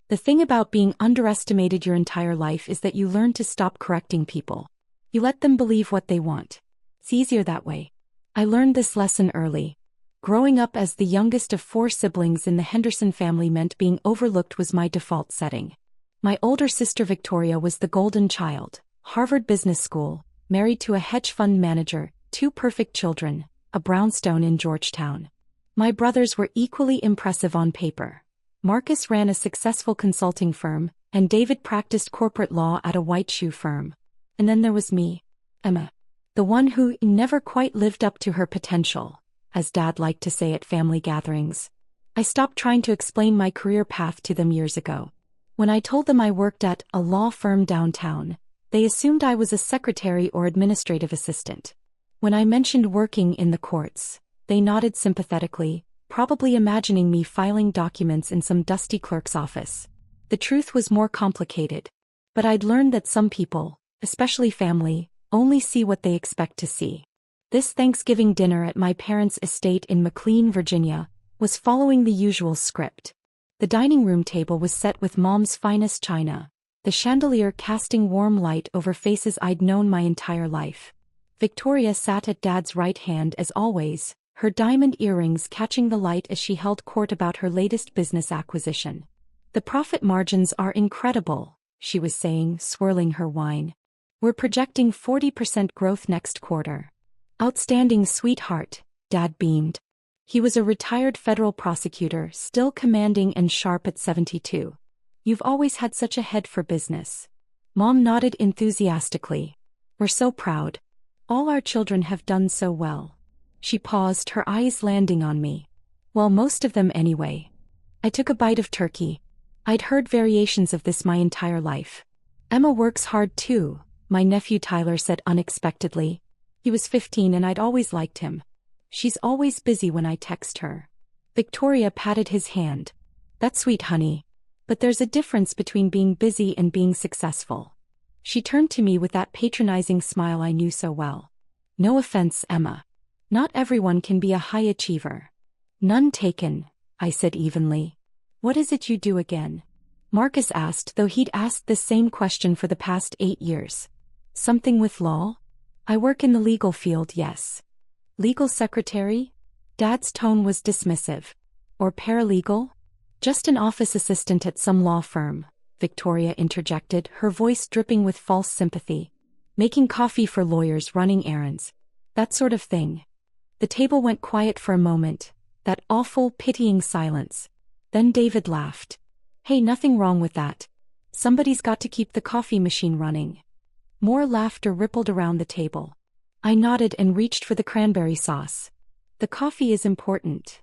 The thing about being underestimated your entire life is that you learn to stop correcting people. You let them believe what they want. It's easier that way. I learned this lesson early. Growing up as the youngest of 4 siblings in the Henderson family meant being overlooked was my default setting. My older sister Victoria was the golden child, Harvard Business School, married to a hedge fund manager, 2 perfect children, a brownstone in Georgetown. My brothers were equally impressive on paper. Marcus ran a successful consulting firm, and David practiced corporate law at a white shoe firm. And then there was me, Emma. The one who never quite lived up to her potential, as Dad liked to say at family gatherings. I stopped trying to explain my career path to them years ago. When I told them I worked at a law firm downtown, they assumed I was a secretary or administrative assistant. When I mentioned working in the courts, they nodded sympathetically, probably imagining me filing documents in some dusty clerk's office. The truth was more complicated. But I'd learned that some people, especially family, only see what they expect to see. This Thanksgiving dinner at my parents' estate in McLean, Virginia, was following the usual script. The dining room table was set with Mom's finest china, the chandelier casting warm light over faces I'd known my entire life. Victoria sat at Dad's right hand as always, her diamond earrings catching the light as she held court about her latest business acquisition. "The profit margins are incredible," she was saying, swirling her wine. "We're projecting 40% growth next quarter." "Outstanding, sweetheart," Dad beamed. He was a retired federal prosecutor, still commanding and sharp at 72. "You've always had such a head for business." Mom nodded enthusiastically. "We're so proud. All our children have done so well." She paused, her eyes landing on me. "Well, most of them anyway." I took a bite of turkey. I'd heard variations of this my entire life. "Emma works hard too," my nephew Tyler said unexpectedly. He was 15 and I'd always liked him. "She's always busy when I text her." Victoria patted his hand. "That's sweet, honey. But there's a difference between being busy and being successful." She turned to me with that patronizing smile I knew so well. "No offense, Emma. Not everyone can be a high achiever." "None taken," I said evenly. "What is it you do again?" Marcus asked, though he'd asked this same question for the past 8 years. "Something with law?" "I work in the legal field, yes." "Legal secretary?" Dad's tone was dismissive. "Or paralegal?" "Just an office assistant at some law firm," Victoria interjected, her voice dripping with false sympathy. "Making coffee for lawyers, running errands. That sort of thing." The table went quiet for a moment, that awful, pitying silence. Then David laughed. "Hey, nothing wrong with that. Somebody's got to keep the coffee machine running." More laughter rippled around the table. I nodded and reached for the cranberry sauce. "The coffee is important.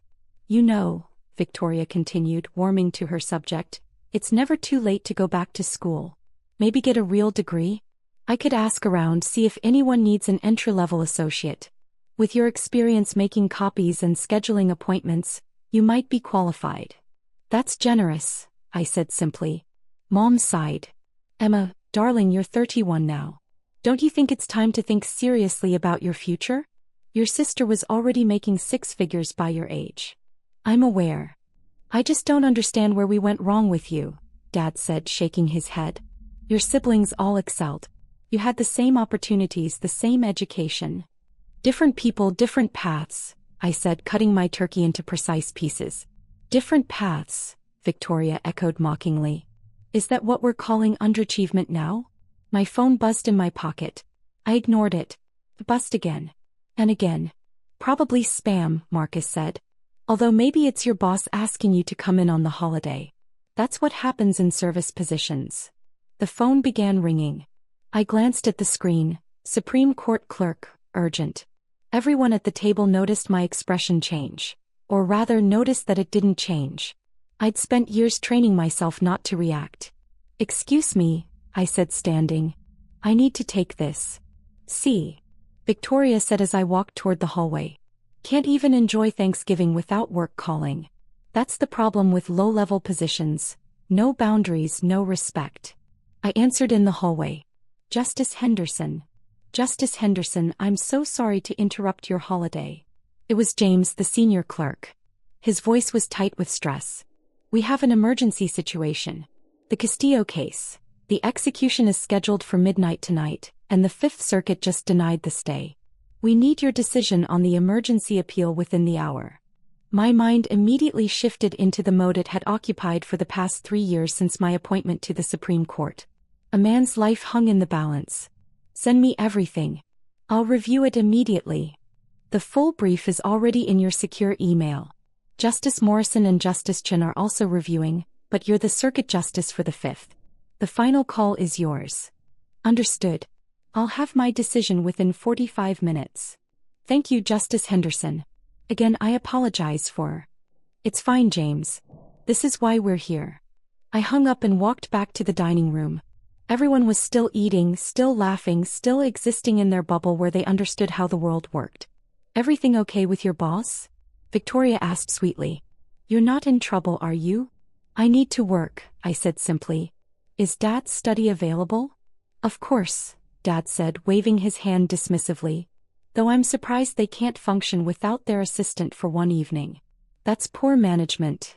You know," Victoria continued, warming to her subject, "it's never too late to go back to school. Maybe get a real degree? I could ask around, see if anyone needs an entry-level associate. With your experience making copies and scheduling appointments, you might be qualified." "That's generous," I said simply. Mom sighed. "Emma, darling, you're 31 now. Don't you think it's time to think seriously about your future? Your sister was already making 6 figures by your age." "I'm aware. I just don't understand where we went wrong with you," Dad said, shaking his head. "Your siblings all excelled. You had the same opportunities, the same education. Different people, different paths," I said, cutting my turkey into precise pieces. "Different paths," Victoria echoed mockingly. "Is that what we're calling underachievement now?" My phone buzzed in my pocket. I ignored it. It buzzed again. And again. "Probably spam," Marcus said. "Although maybe it's your boss asking you to come in on the holiday. That's what happens in service positions." The phone began ringing. I glanced at the screen. Supreme Court clerk, urgent. Everyone at the table noticed my expression change. Or rather noticed that it didn't change. I'd spent years training myself not to react. "Excuse me," I said, standing. "I need to take this." "See," Victoria said as I walked toward the hallway. "Can't even enjoy Thanksgiving without work calling. That's the problem with low-level positions. No boundaries, no respect." I answered in the hallway. "Justice Henderson. Justice Henderson, I'm so sorry to interrupt your holiday." It was James, the senior clerk. His voice was tight with stress. "We have an emergency situation. The Castillo case. The execution is scheduled for midnight tonight, and the Fifth Circuit just denied the stay. We need your decision on the emergency appeal within the hour. My mind immediately shifted into the mode it had occupied for the past 3 years since my appointment to the Supreme Court. A man's life hung in the balance. Send me everything. I'll review it immediately. The full brief is already in your secure email. Justice Morrison and Justice Chin are also reviewing, but you're the Circuit Justice for the Fifth. The final call is yours. Understood. I'll have my decision within 45 minutes. Thank you, Justice Henderson. Again, I apologize for. It's fine, James. This is why we're here. I hung up and walked back to the dining room. Everyone was still eating, still laughing, still existing in their bubble where they understood how the world worked. Everything okay with your boss? Victoria asked sweetly. You're not in trouble, are you? I need to work, I said simply. Is Dad's study available? Of course, Dad said, waving his hand dismissively. Though I'm surprised they can't function without their assistant for one evening. That's poor management.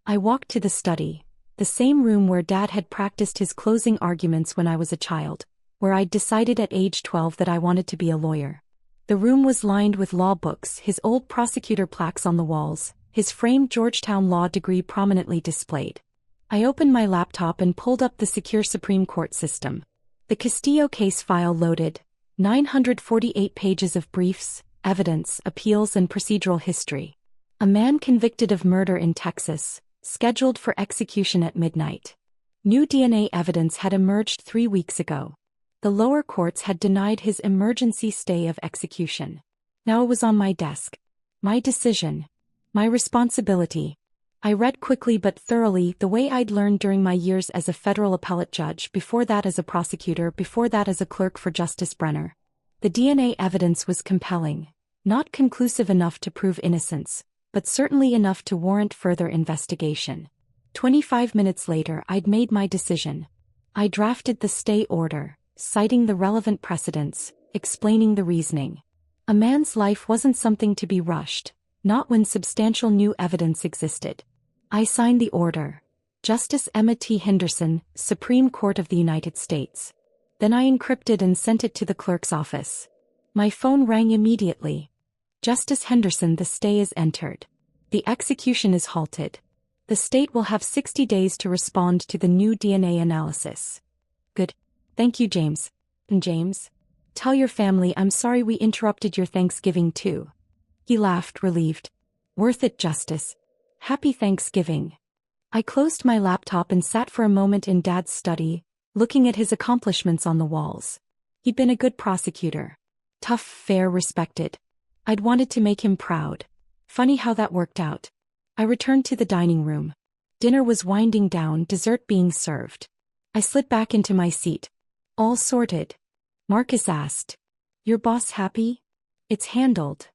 I walked to the study, the same room where Dad had practiced his closing arguments when I was a child, where I'd decided at age 12 that I wanted to be a lawyer. The room was lined with law books, his old prosecutor plaques on the walls, his framed Georgetown law degree prominently displayed. I opened my laptop and pulled up the secure Supreme Court system. The Castillo case file loaded. 948 pages of briefs, evidence, appeals, and procedural history. A man convicted of murder in Texas, scheduled for execution at midnight. New DNA evidence had emerged 3 weeks ago. The lower courts had denied his emergency stay of execution. Now it was on my desk. My decision. My responsibility. I read quickly but thoroughly, the way I'd learned during my years as a federal appellate judge, before that as a prosecutor, before that as a clerk for Justice Brenner. The DNA evidence was compelling, not conclusive enough to prove innocence, but certainly enough to warrant further investigation. 25 minutes later, I'd made my decision. I drafted the stay order, citing the relevant precedents, explaining the reasoning. A man's life wasn't something to be rushed, not when substantial new evidence existed. I signed the order. Justice Emma T. Henderson, Supreme Court of the United States. Then I encrypted and sent it to the clerk's office. My phone rang immediately. Justice Henderson, the stay is entered. The execution is halted. The state will have 60 days to respond to the new DNA analysis. Good. Thank you, James. And James? Tell your family I'm sorry we interrupted your Thanksgiving too. He laughed, relieved. Worth it, Justice. Happy Thanksgiving. I closed my laptop and sat for a moment in Dad's study, looking at his accomplishments on the walls. He'd been a good prosecutor. Tough, fair, respected. I'd wanted to make him proud. Funny how that worked out. I returned to the dining room. Dinner was winding down, dessert being served. I slid back into my seat. All sorted. Marcus asked. Your boss happy? It's handled.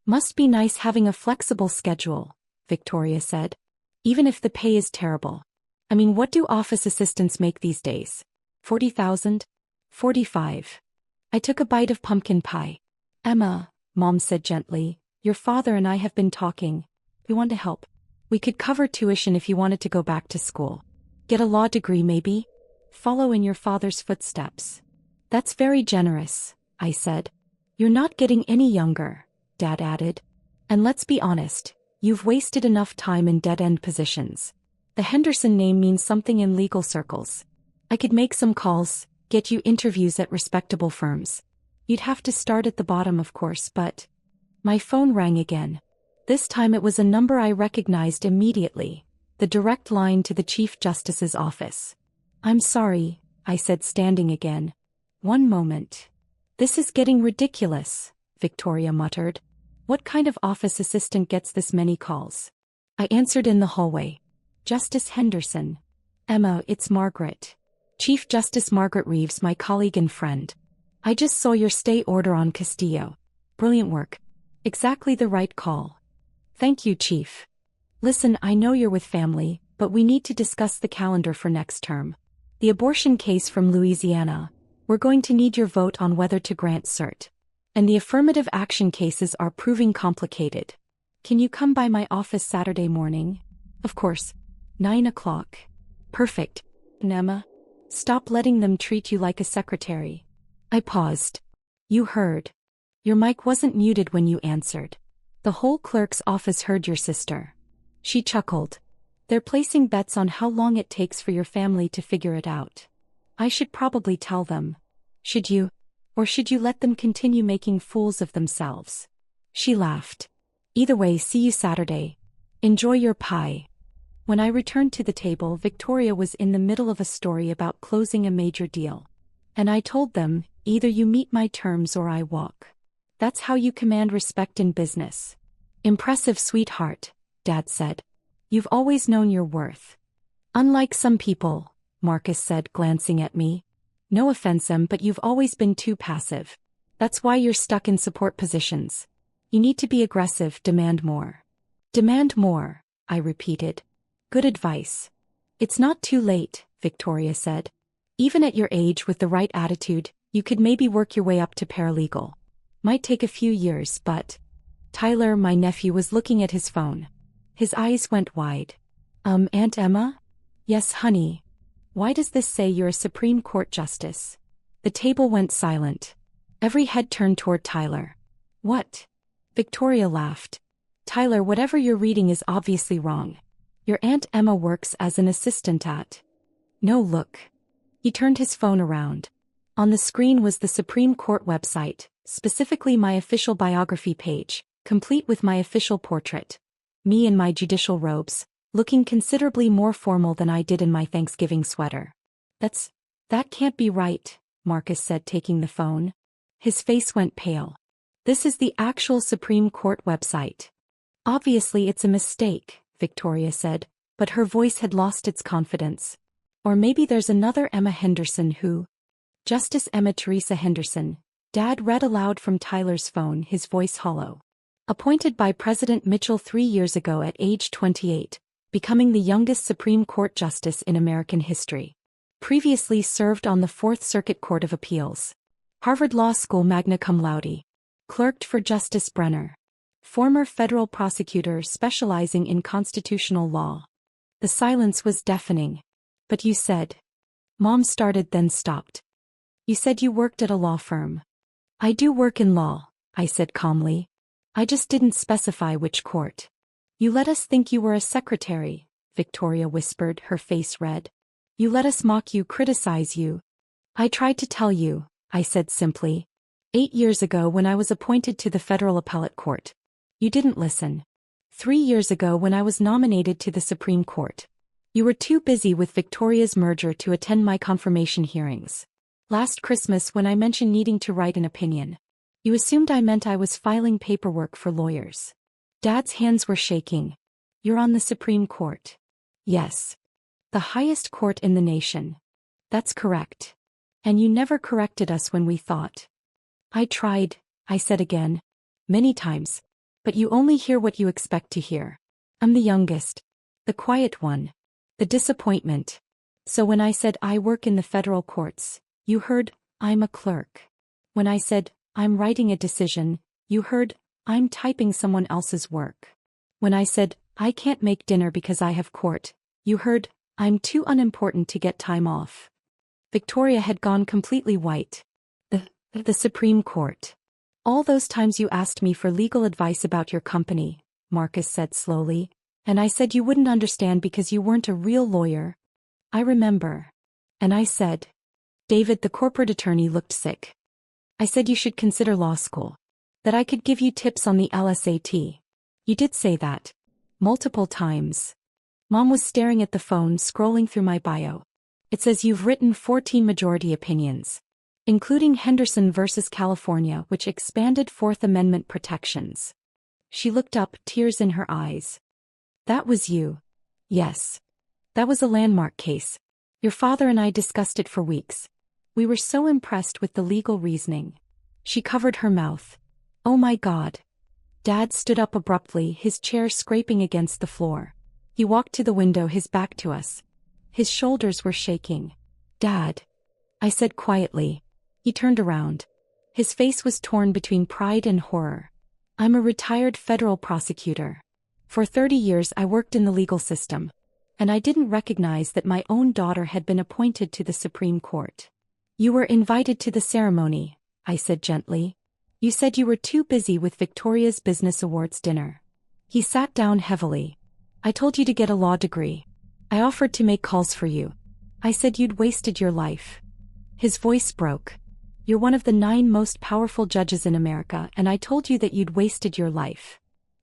Must be nice having a flexible schedule, Victoria said. Even if the pay is terrible. I mean, what do office assistants make these days? 40,000? 45. I took a bite of pumpkin pie. Emma, Mom said gently, your father and I have been talking. We want to help. We could cover tuition if you wanted to go back to school. Get a law degree maybe? Follow in your father's footsteps. That's very generous, I said. You're not getting any younger, Dad added. And let's be honest, you've wasted enough time in dead-end positions. The Henderson name means something in legal circles. I could make some calls, get you interviews at respectable firms. You'd have to start at the bottom, of course, but... My phone rang again. This time it was a number I recognized immediately, the direct line to the Chief Justice's office. I'm sorry, I said, standing again. One moment. This is getting ridiculous, Victoria muttered. What kind of office assistant gets this many calls? I answered in the hallway. Justice Henderson. Emma, it's Margaret. Chief Justice Margaret Reeves, my colleague and friend. I just saw your stay order on Castillo. Brilliant work. Exactly the right call. Thank you, Chief. Listen, I know you're with family, but we need to discuss the calendar for next term. The abortion case from Louisiana. We're going to need your vote on whether to grant cert. And the affirmative action cases are proving complicated. Can you come by my office Saturday morning? Of course. 9 o'clock. Perfect. important, Emma. Stop letting them treat you like a secretary. I paused. You heard. Your mic wasn't muted when you answered. The whole clerk's office heard your sister. She chuckled. They're placing bets on how long it takes for your family to figure it out. I should probably tell them. Should you? Or should you let them continue making fools of themselves? She laughed. Either way, see you Saturday. Enjoy your pie. When I returned to the table, Victoria was in the middle of a story about closing a major deal. And I told them, either you meet my terms or I walk. That's how you command respect in business. Impressive, sweetheart, Dad said. You've always known your worth. Unlike some people, Marcus said, glancing at me. No offense, but you've always been too passive. That's why you're stuck in support positions. You need to be aggressive, demand more. Demand more, I repeated. Good advice. It's not too late, Victoria said. Even at your age, with the right attitude, you could maybe work your way up to paralegal. Might take a few years, but... Tyler, my nephew, was looking at his phone. His eyes went wide. Aunt Emma? Yes, honey. Why does this say you're a Supreme Court justice? The table went silent. Every head turned toward Tyler. What? Victoria laughed. Tyler, whatever you're reading is obviously wrong. Your Aunt Emma works as an assistant at... No, look. He turned his phone around. On the screen was the Supreme Court website, specifically my official biography page, complete with my official portrait. Me in my judicial robes, looking considerably more formal than I did in my Thanksgiving sweater. That can't be right, Marcus said, taking the phone. His face went pale. This is the actual Supreme Court website. Obviously it's a mistake, Victoria said, but her voice had lost its confidence. Or maybe there's another Emma Henderson who... Justice Emma Teresa Henderson, Dad read aloud from Tyler's phone, his voice hollow. Appointed by President Mitchell 3 years ago at age 28, becoming the youngest Supreme Court justice in American history. Previously served on the Fourth Circuit Court of Appeals. Harvard Law School magna cum laude. Clerked for Justice Brenner. Former federal prosecutor specializing in constitutional law. The silence was deafening. But you said... Mom started, then stopped. You said you worked at a law firm. I do work in law, I said calmly. I just didn't specify which court. You let us think you were a secretary, Victoria whispered, her face red. You let us mock you, criticize you. I tried to tell you, I said simply. 8 years ago when I was appointed to the federal appellate court. You didn't listen. 3 years ago when I was nominated to the Supreme Court. You were too busy with Victoria's merger to attend my confirmation hearings. Last Christmas when I mentioned needing to write an opinion. You assumed I meant I was filing paperwork for lawyers. Dad's hands were shaking. You're on the Supreme Court. Yes. The highest court in the nation. That's correct. And you never corrected us when we thought. I tried, I said again. Many times. But you only hear what you expect to hear. I'm the youngest. The quiet one. The disappointment. So when I said I work in the federal courts, you heard, I'm a clerk. When I said, I'm writing a decision, you heard, I'm typing someone else's work. When I said, I can't make dinner because I have court, you heard, I'm too unimportant to get time off. Victoria had gone completely white. The Supreme Court. All those times you asked me for legal advice about your company, Marcus said slowly, and I said you wouldn't understand because you weren't a real lawyer. I remember. And I said, David, the corporate attorney, looked sick. I said you should consider law school. That I could give you tips on the LSAT. You did say that. Multiple times. Mom was staring at the phone, scrolling through my bio. It says you've written 14 majority opinions, including Henderson versus California, which expanded Fourth Amendment protections. She looked up, tears in her eyes. That was you. Yes. That was a landmark case. Your father and I discussed it for weeks. We were so impressed with the legal reasoning. She covered her mouth. Oh my God. Dad stood up abruptly, his chair scraping against the floor. He walked to the window, his back to us. His shoulders were shaking. Dad. I said quietly. He turned around. His face was torn between pride and horror. I'm a retired federal prosecutor. For 30 years I worked in the legal system. and I didn't recognize that my own daughter had been appointed to the Supreme Court. You were invited to the ceremony, I said gently. You said you were too busy with Victoria's Business Awards dinner. He sat down heavily. I told you to get a law degree. I offered to make calls for you. I said you'd wasted your life. His voice broke. You're one of the 9 most powerful judges in America, and I told you that you'd wasted your life.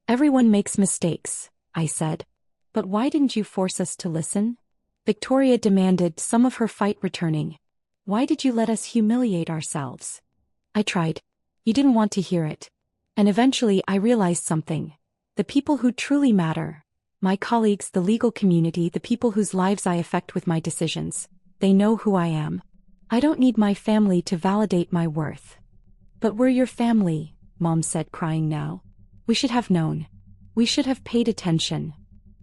Everyone makes mistakes, I said. But why didn't you force us to listen? Victoria demanded, some of her fight returning. Why did you let us humiliate ourselves? I tried. You didn't want to hear it. And eventually I realized something. The people who truly matter, my colleagues, the legal community, the people whose lives I affect with my decisions, they know who I am. I don't need my family to validate my worth. But we're your family, Mom said, crying now. We should have known. We should have paid attention.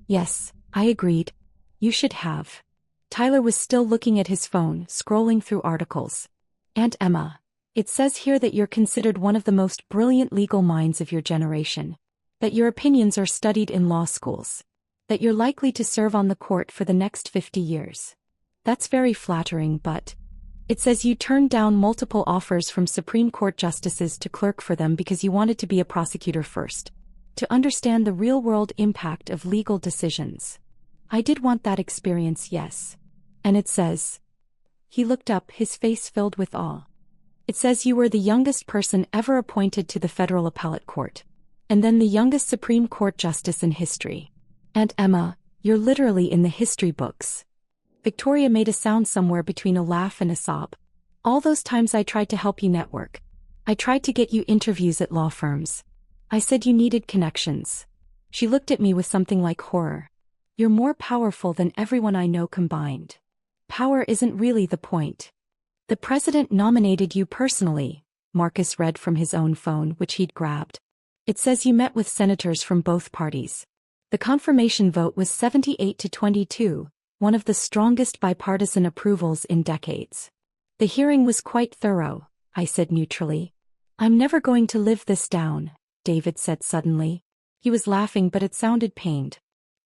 Yes, I agreed. You should have. Tyler was still looking at his phone, scrolling through articles. Aunt Emma, it says here that you're considered one of the most brilliant legal minds of your generation. That your opinions are studied in law schools. That you're likely to serve on the court for the next 50 years. That's very flattering, but it says you turned down multiple offers from Supreme Court justices to clerk for them because you wanted to be a prosecutor first. To understand the real-world impact of legal decisions. I did want that experience, yes. And it says. He looked up, his face filled with awe. It says you were the youngest person ever appointed to the federal appellate court. And then the youngest Supreme Court justice in history. Aunt Emma, you're literally in the history books. Victoria made a sound somewhere between a laugh and a sob. All those times I tried to help you network. I tried to get you interviews at law firms. I said you needed connections. She looked at me with something like horror. You're more powerful than everyone I know combined. Power isn't really the point. The president nominated you personally, Marcus read from his own phone, which he'd grabbed. It says you met with senators from both parties. The confirmation vote was 78-22, one of the strongest bipartisan approvals in decades. The hearing was quite thorough, I said neutrally. I'm never going to live this down, David said suddenly. He was laughing, but it sounded pained.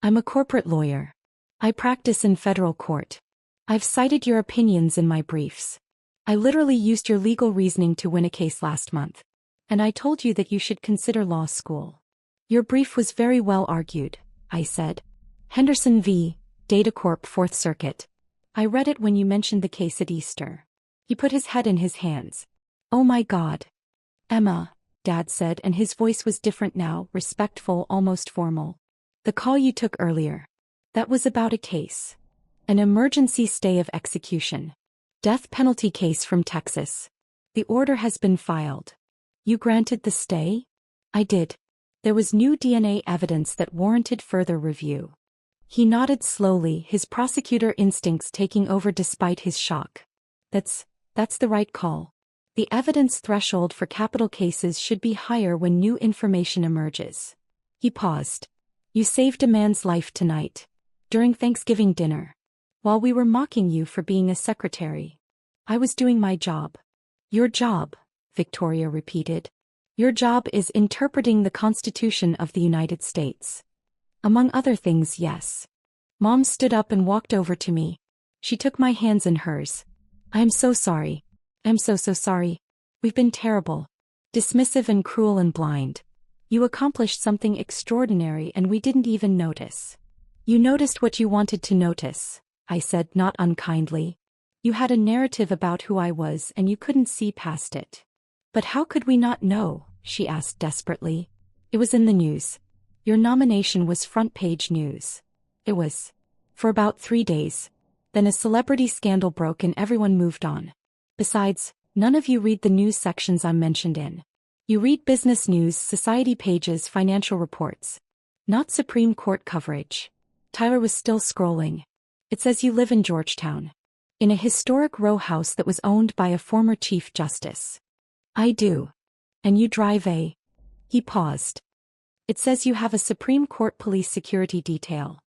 I'm a corporate lawyer. I practice in federal court. I've cited your opinions in my briefs. I literally used your legal reasoning to win a case last month. And I told you that you should consider law school. Your brief was very well argued, I said. Henderson v. Datacorp 4th Circuit. I read it when you mentioned the case at Easter. He put his head in his hands. Oh my God. Emma, Dad said, and his voice was different now, respectful, almost formal. The call you took earlier. That was about a case. An emergency stay of execution. Death penalty case from Texas. The order has been filed. You granted the stay? I did. There was new DNA evidence that warranted further review. He nodded slowly, his prosecutor instincts taking over despite his shock. That's the right call. The evidence threshold for capital cases should be higher when new information emerges. He paused. You saved a man's life tonight. During Thanksgiving dinner. While we were mocking you for being a secretary. I was doing my job. Your job, Victoria repeated. Your job is interpreting the Constitution of the United States. Among other things, yes. Mom stood up and walked over to me. She took my hands in hers. I am so sorry. I'm so sorry. We've been terrible. Dismissive and cruel and blind. You accomplished something extraordinary and we didn't even notice. You noticed what you wanted to notice, I said, not unkindly. You had a narrative about who I was and you couldn't see past it. But how could we not know? She asked desperately. It was in the news. Your nomination was front-page news. It was. For about 3 days. Then a celebrity scandal broke and everyone moved on. Besides, none of you read the news sections I'm mentioned in. You read business news, society pages, financial reports. Not Supreme Court coverage. Tyler was still scrolling. It says you live in Georgetown. In a historic row house that was owned by a former Chief Justice. I do. And you drive a... He paused. It says you have a Supreme Court police security detail.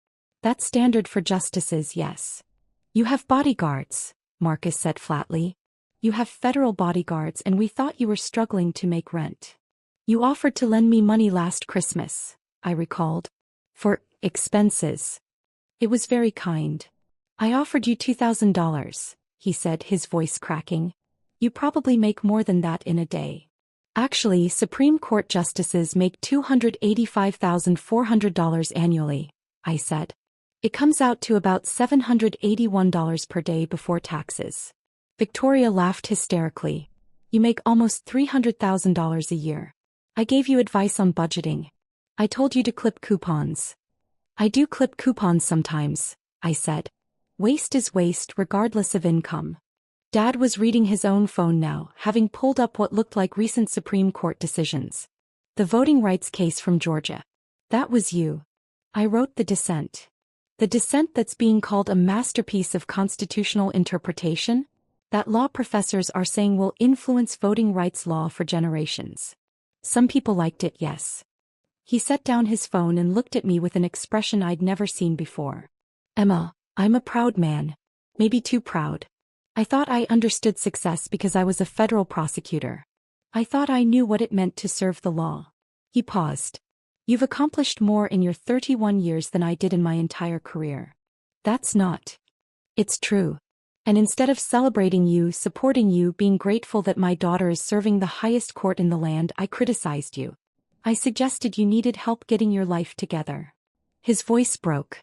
That's standard for justices, yes. You have bodyguards, Marcus said flatly. You have federal bodyguards and we thought you were struggling to make rent. You offered to lend me money last Christmas, I recalled. For expenses. It was very kind. I offered you $2,000, he said, his voice cracking. You probably make more than that in a day. Actually, Supreme Court justices make $285,400 annually, I said. It comes out to about $781 per day before taxes. Victoria laughed hysterically. You make almost $300,000 a year. I gave you advice on budgeting. I told you to clip coupons. I do clip coupons sometimes, I said. Waste is waste regardless of income. Dad was reading his own phone now, having pulled up what looked like recent Supreme Court decisions. The voting rights case from Georgia. That was you. I wrote the dissent. The dissent that's being called a masterpiece of constitutional interpretation? That law professors are saying will influence voting rights law for generations. Some people liked it, yes. He set down his phone and looked at me with an expression I'd never seen before. Emma, I'm a proud man. Maybe too proud. I thought I understood success because I was a federal prosecutor. I thought I knew what it meant to serve the law. He paused. You've accomplished more in your 31 years than I did in my entire career. That's not. It's true. And instead of celebrating you, supporting you, being grateful that my daughter is serving the highest court in the land, I criticized you. I suggested you needed help getting your life together. His voice broke.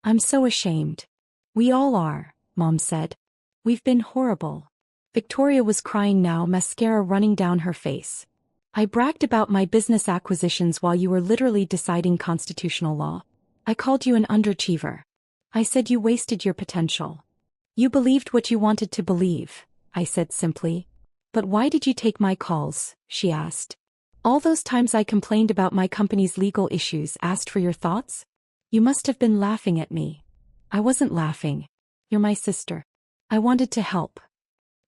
I'm so ashamed. We all are, Mom said. We've been horrible. Victoria was crying now, mascara running down her face. I bragged about my business acquisitions while you were literally deciding constitutional law. I called you an underachiever. I said you wasted your potential. You believed what you wanted to believe, I said simply. But why did you take my calls? She asked. All those times I complained about my company's legal issues, asked for your thoughts? You must have been laughing at me. I wasn't laughing. You're my sister. I wanted to help.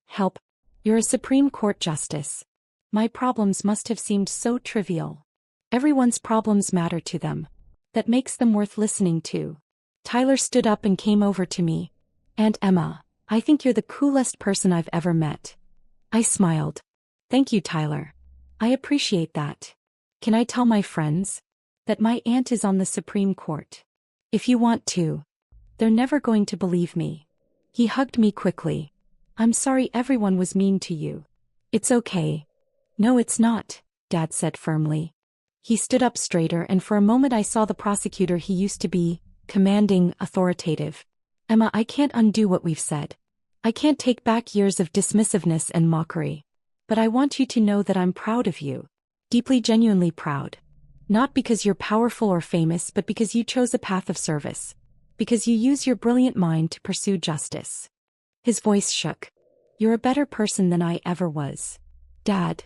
Help? You're a Supreme Court justice. My problems must have seemed so trivial. Everyone's problems matter to them. That makes them worth listening to. Tyler stood up and came over to me. Aunt Emma, I think you're the coolest person I've ever met. I smiled. Thank you, Tyler. I appreciate that. Can I tell my friends that my aunt is on the Supreme Court? If you want to. They're never going to believe me. He hugged me quickly. I'm sorry everyone was mean to you. It's okay. No, it's not, Dad said firmly. He stood up straighter, and for a moment I saw the prosecutor he used to be, commanding, authoritative. Emma, I can't undo what we've said. I can't take back years of dismissiveness and mockery. But I want you to know that I'm proud of you. Deeply, genuinely proud. Not because you're powerful or famous, but because you chose a path of service. Because you use your brilliant mind to pursue justice. His voice shook. You're a better person than I ever was. Dad.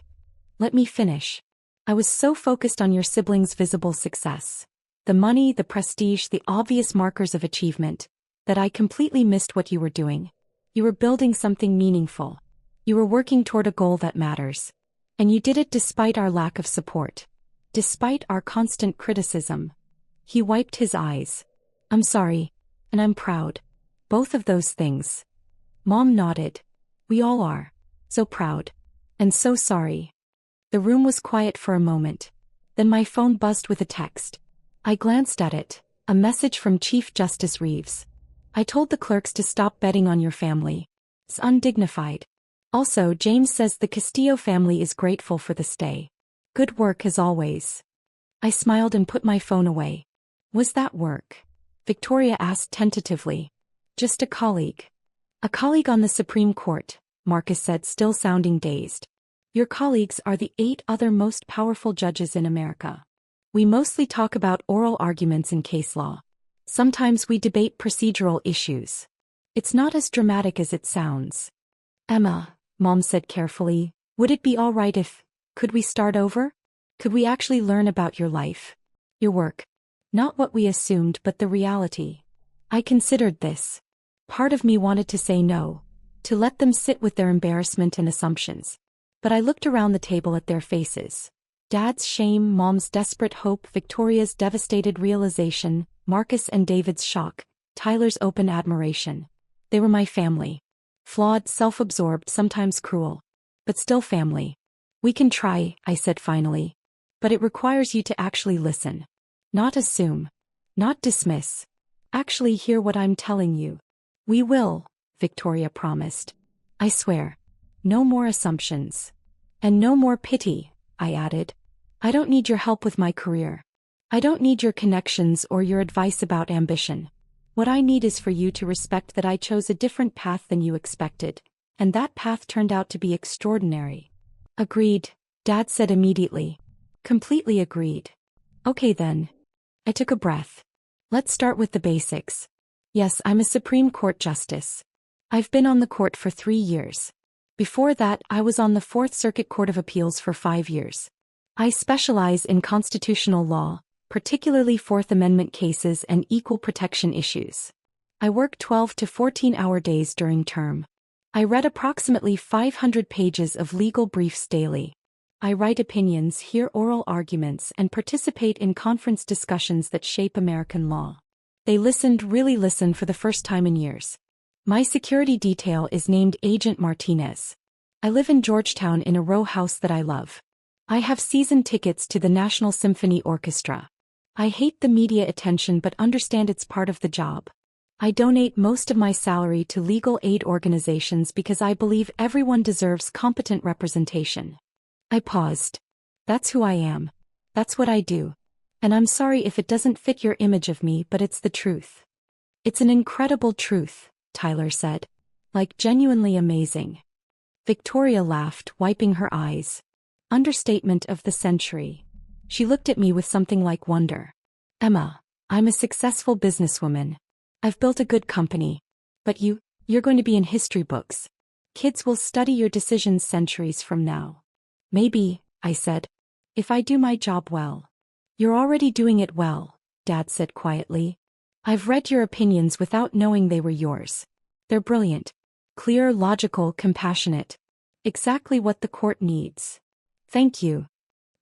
Let me finish. I was so focused on your siblings' visible success. The money, the prestige, the obvious markers of achievement, that I completely missed what you were doing. You were building something meaningful. You were working toward a goal that matters. And you did it despite our lack of support. Despite our constant criticism. He wiped his eyes. I'm sorry. And I'm proud. Both of those things. Mom nodded. We all are. So proud. And so sorry. The room was quiet for a moment. Then my phone buzzed with a text. I glanced at it. A message from Chief Justice Reeves. I told the clerks to stop betting on your family. It's undignified. Also, James says the Castillo family is grateful for the stay. Good work as always. I smiled and put my phone away. Was that work? Victoria asked tentatively. Just a colleague. A colleague on the Supreme Court, Marcus said, still sounding dazed. Your colleagues are the 8 other most powerful judges in America. We mostly talk about oral arguments in case law. Sometimes we debate procedural issues. It's not as dramatic as it sounds. Emma, Mom said carefully, would it be all right if, could we start over? Could we actually learn about your life? Your work. Not what we assumed, but the reality. I considered this. Part of me wanted to say no, to let them sit with their embarrassment and assumptions. But I looked around the table at their faces. Dad's shame, Mom's desperate hope, Victoria's devastated realization, Marcus and David's shock, Tyler's open admiration. They were my family. Flawed, self-absorbed, sometimes cruel. But still family. We can try, I said finally. But it requires you to actually listen. Not assume. Not dismiss. Actually hear what I'm telling you. We will, Victoria promised. I swear. No more assumptions. And no more pity, I added. I don't need your help with my career. I don't need your connections or your advice about ambition. What I need is for you to respect that I chose a different path than you expected, and that path turned out to be extraordinary. Agreed, Dad said immediately. Completely agreed. Okay then. I took a breath. Let's start with the basics. Yes, I'm a Supreme Court justice. I've been on the court for 3 years. Before that, I was on the Fourth Circuit Court of Appeals for 5 years. I specialize in constitutional law, particularly Fourth Amendment cases and equal protection issues. I work 12 to 14-hour days during term. I read approximately 500 pages of legal briefs daily. I write opinions, hear oral arguments, and participate in conference discussions that shape American law. They really listened for the first time in years. My security detail is named Agent Martinez. I live in Georgetown in a row house that I love. I have season tickets to the National Symphony Orchestra. I hate the media attention but understand it's part of the job. I donate most of my salary to legal aid organizations because I believe everyone deserves competent representation. I paused. That's who I am. That's what I do. And I'm sorry if it doesn't fit your image of me, but it's the truth. It's an incredible truth, Tyler said. Like genuinely amazing. Victoria laughed, wiping her eyes. Understatement of the century. She looked at me with something like wonder. Emma, I'm a successful businesswoman. I've built a good company. But you're going to be in history books. Kids will study your decisions centuries from now. Maybe, I said. If I do my job well. You're already doing it well, Dad said quietly. I've read your opinions without knowing they were yours. They're brilliant. Clear, logical, compassionate. Exactly what the court needs. Thank you.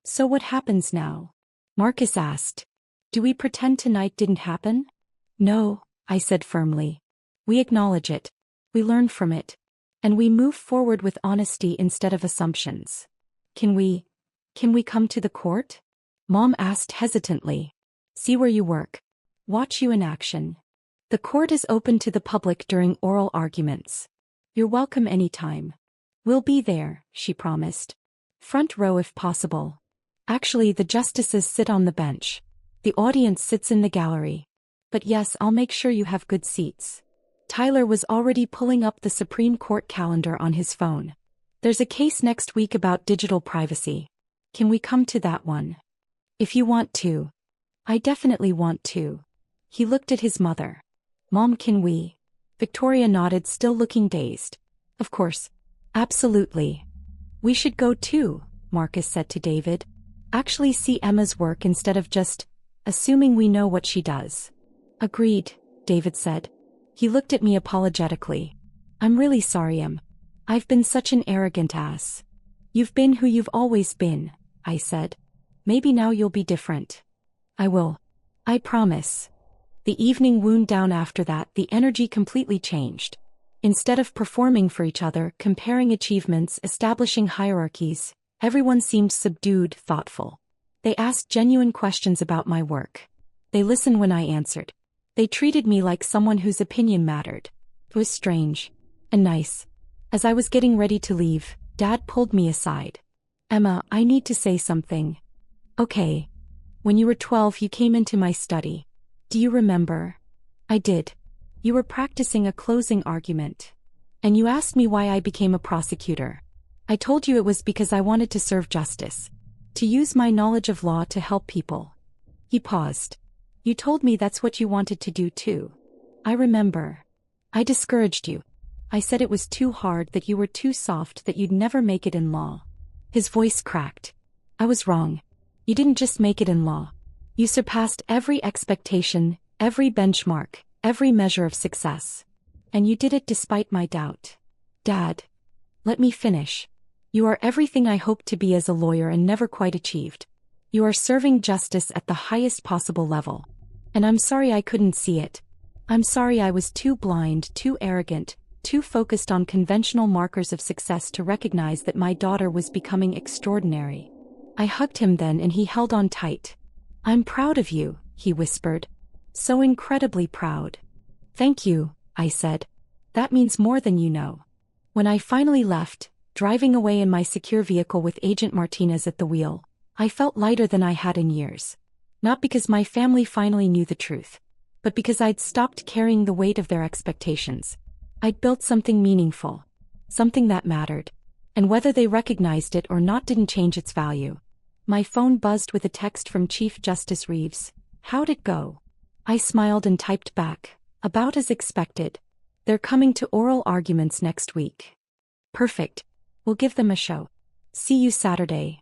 So what happens now? Marcus asked. Do we pretend tonight didn't happen? No, I said firmly. We acknowledge it. We learn from it. And we move forward with honesty instead of assumptions. Can we come to the court? Mom asked hesitantly. See where you work. Watch you in action. The court is open to the public during oral arguments. You're welcome anytime. We'll be there, she promised. Front row if possible. Actually, the justices sit on the bench. The audience sits in the gallery. But yes, I'll make sure you have good seats. Tyler was already pulling up the Supreme Court calendar on his phone. There's a case next week about digital privacy. Can we come to that one? If you want to. I definitely want to. He looked at his mother. Mom, can we? Victoria nodded, still looking dazed. Of course. Absolutely. We should go too, Marcus said to David. Actually see Emma's work instead of just assuming we know what she does. Agreed, David said. He looked at me apologetically. I'm really sorry, Em. I've been such an arrogant ass. You've been who you've always been, I said. Maybe now you'll be different. I will. I promise. The evening wound down after that. The energy completely changed. Instead of performing for each other, comparing achievements, establishing hierarchies, everyone seemed subdued, thoughtful. They asked genuine questions about my work. They listened when I answered. They treated me like someone whose opinion mattered. It was strange. And nice. As I was getting ready to leave, Dad pulled me aside. Emma, I need to say something. Okay. When you were 12, you came into my study. Do you remember? I did. You were practicing a closing argument. And you asked me why I became a prosecutor. I told you it was because I wanted to serve justice. To use my knowledge of law to help people. He paused. You told me that's what you wanted to do too. I remember. I discouraged you. I said it was too hard, that you were too soft, that you'd never make it in law. His voice cracked. I was wrong. You didn't just make it in law. You surpassed every expectation, every benchmark, every measure of success. And you did it despite my doubt. Dad. Let me finish. You are everything I hoped to be as a lawyer and never quite achieved. You are serving justice at the highest possible level. And I'm sorry I couldn't see it. I'm sorry I was too blind, too arrogant, too focused on conventional markers of success to recognize that my daughter was becoming extraordinary. I hugged him then and he held on tight. I'm proud of you, he whispered. So incredibly proud. Thank you, I said. That means more than you know. When I finally left, driving away in my secure vehicle with Agent Martinez at the wheel, I felt lighter than I had in years. Not because my family finally knew the truth, but because I'd stopped carrying the weight of their expectations. I'd built something meaningful, something that mattered, and whether they recognized it or not didn't change its value. My phone buzzed with a text from Chief Justice Reeves. How'd it go? I smiled and typed back, about as expected. They're coming to oral arguments next week. Perfect. We'll give them a show. See you Saturday.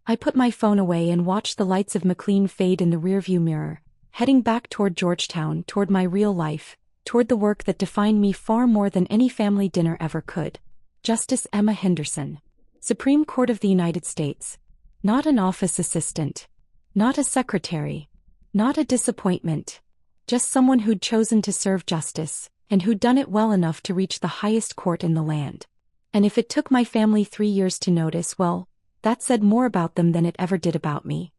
I put my phone away and watched the lights of McLean fade in the rearview mirror, heading back toward Georgetown, toward my real life, toward the work that defined me far more than any family dinner ever could. Justice Emma Henderson. Supreme Court of the United States. Not an office assistant. Not a secretary. Not a disappointment. Just someone who'd chosen to serve justice, and who'd done it well enough to reach the highest court in the land. And if it took my family 3 years to notice, well, that said more about them than it ever did about me.